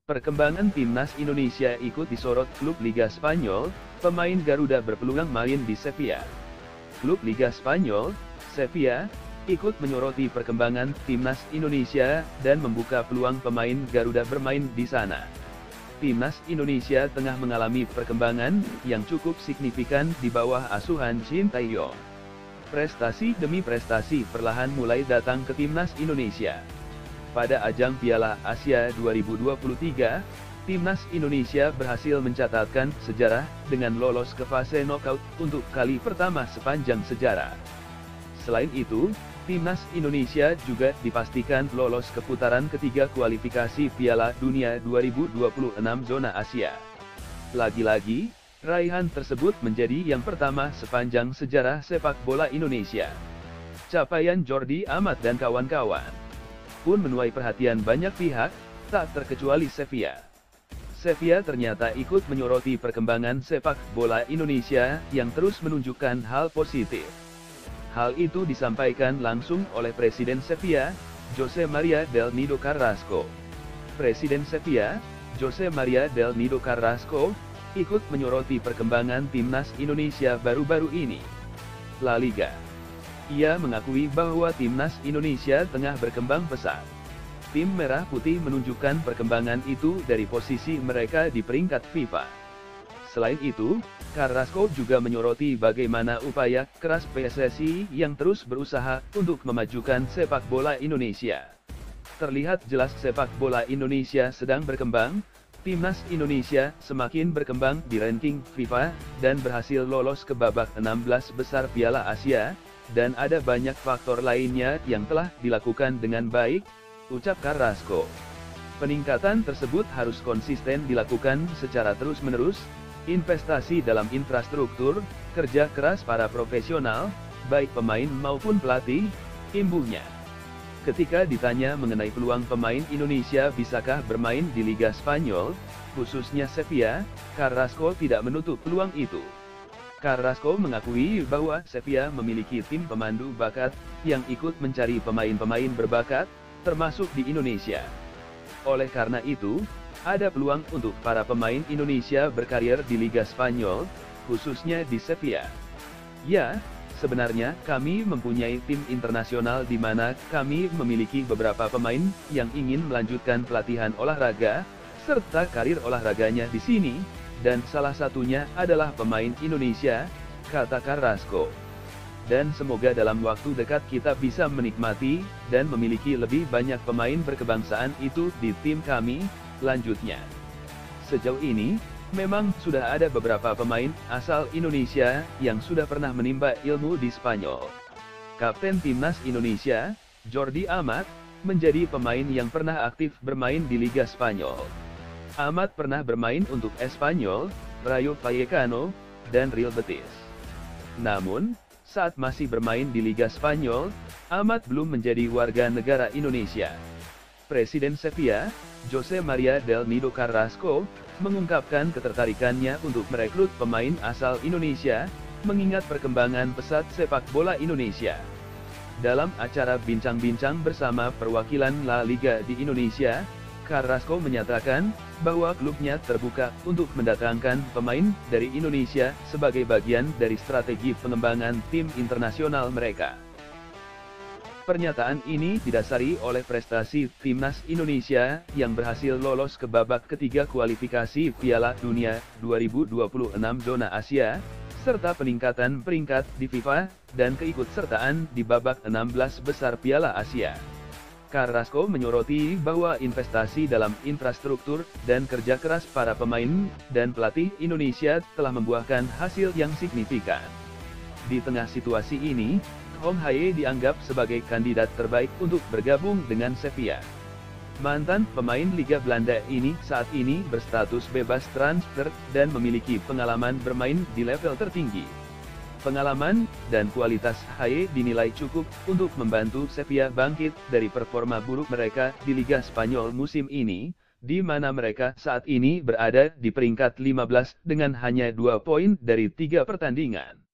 Perkembangan timnas Indonesia ikut disorot klub Liga Spanyol, pemain Garuda berpeluang main di Sevilla. Klub Liga Spanyol, Sevilla, ikut menyoroti perkembangan timnas Indonesia dan membuka peluang pemain Garuda bermain di sana. Timnas Indonesia tengah mengalami perkembangan yang cukup signifikan di bawah asuhan Shin Tae-yong. Prestasi demi prestasi perlahan mulai datang ke timnas Indonesia. Pada ajang Piala Asia 2023, timnas Indonesia berhasil mencatatkan sejarah dengan lolos ke fase knockout untuk kali pertama sepanjang sejarah. Selain itu, timnas Indonesia juga dipastikan lolos ke putaran ketiga kualifikasi Piala Dunia 2026 zona Asia. Lagi-lagi, raihan tersebut menjadi yang pertama sepanjang sejarah sepak bola Indonesia. Capaian Jordi Amat dan kawan-kawan pun menuai perhatian banyak pihak, tak terkecuali Sevilla. Sevilla ternyata ikut menyoroti perkembangan sepak bola Indonesia yang terus menunjukkan hal positif. Hal itu disampaikan langsung oleh Presiden Sevilla, Jose Maria del Nido Carrasco. Presiden Sevilla, Jose Maria del Nido Carrasco, ikut menyoroti perkembangan timnas Indonesia baru-baru ini. La Liga. Ia mengakui bahwa timnas Indonesia tengah berkembang pesat. Tim Merah Putih menunjukkan perkembangan itu dari posisi mereka di peringkat FIFA. Selain itu, Carrasco juga menyoroti bagaimana upaya keras PSSI yang terus berusaha untuk memajukan sepak bola Indonesia. Terlihat jelas sepak bola Indonesia sedang berkembang, timnas Indonesia semakin berkembang di ranking FIFA, dan berhasil lolos ke babak 16 besar Piala Asia, dan ada banyak faktor lainnya yang telah dilakukan dengan baik, ucap Carrasco. Peningkatan tersebut harus konsisten dilakukan secara terus-menerus, investasi dalam infrastruktur, kerja keras para profesional, baik pemain maupun pelatih, imbuhnya. Ketika ditanya mengenai peluang pemain Indonesia bisakah bermain di Liga Spanyol, khususnya Sevilla, Carrasco tidak menutup peluang itu. Carrasco mengakui bahwa Sevilla memiliki tim pemandu bakat yang ikut mencari pemain-pemain berbakat, termasuk di Indonesia. Oleh karena itu, ada peluang untuk para pemain Indonesia berkarir di Liga Spanyol, khususnya di Sevilla. Ya, sebenarnya kami mempunyai tim internasional di mana kami memiliki beberapa pemain yang ingin melanjutkan pelatihan olahraga, serta karir olahraganya di sini, dan salah satunya adalah pemain Indonesia, kata Carrasco. Dan semoga dalam waktu dekat kita bisa menikmati, dan memiliki lebih banyak pemain berkebangsaan itu di tim kami, lanjutnya. Sejauh ini, memang sudah ada beberapa pemain asal Indonesia yang sudah pernah menimba ilmu di Spanyol. Kapten Timnas Indonesia, Jordi Amat, menjadi pemain yang pernah aktif bermain di Liga Spanyol. Amat pernah bermain untuk Espanyol, Rayo Vallecano, dan Real Betis. Namun, saat masih bermain di Liga Spanyol, Amat belum menjadi warga negara Indonesia. Presiden Sevilla, Jose Maria del Nido Carrasco, mengungkapkan ketertarikannya untuk merekrut pemain asal Indonesia, mengingat perkembangan pesat sepak bola Indonesia. Dalam acara bincang-bincang bersama perwakilan La Liga di Indonesia, Carrasco menyatakan bahwa klubnya terbuka untuk mendatangkan pemain dari Indonesia sebagai bagian dari strategi pengembangan tim internasional mereka. Pernyataan ini didasari oleh prestasi timnas Indonesia yang berhasil lolos ke babak ketiga kualifikasi Piala Dunia 2026 zona Asia, serta peningkatan peringkat di FIFA, dan keikutsertaan di babak 16 besar Piala Asia. Carrasco menyoroti bahwa investasi dalam infrastruktur dan kerja keras para pemain dan pelatih Indonesia telah membuahkan hasil yang signifikan. Di tengah situasi ini, Hong Hae dianggap sebagai kandidat terbaik untuk bergabung dengan Sevilla. Mantan pemain Liga Belanda ini saat ini berstatus bebas transfer dan memiliki pengalaman bermain di level tertinggi. Pengalaman dan kualitas Haye dinilai cukup untuk membantu Sevilla bangkit dari performa buruk mereka di Liga Spanyol musim ini, di mana mereka saat ini berada di peringkat 15 dengan hanya 2 poin dari 3 pertandingan.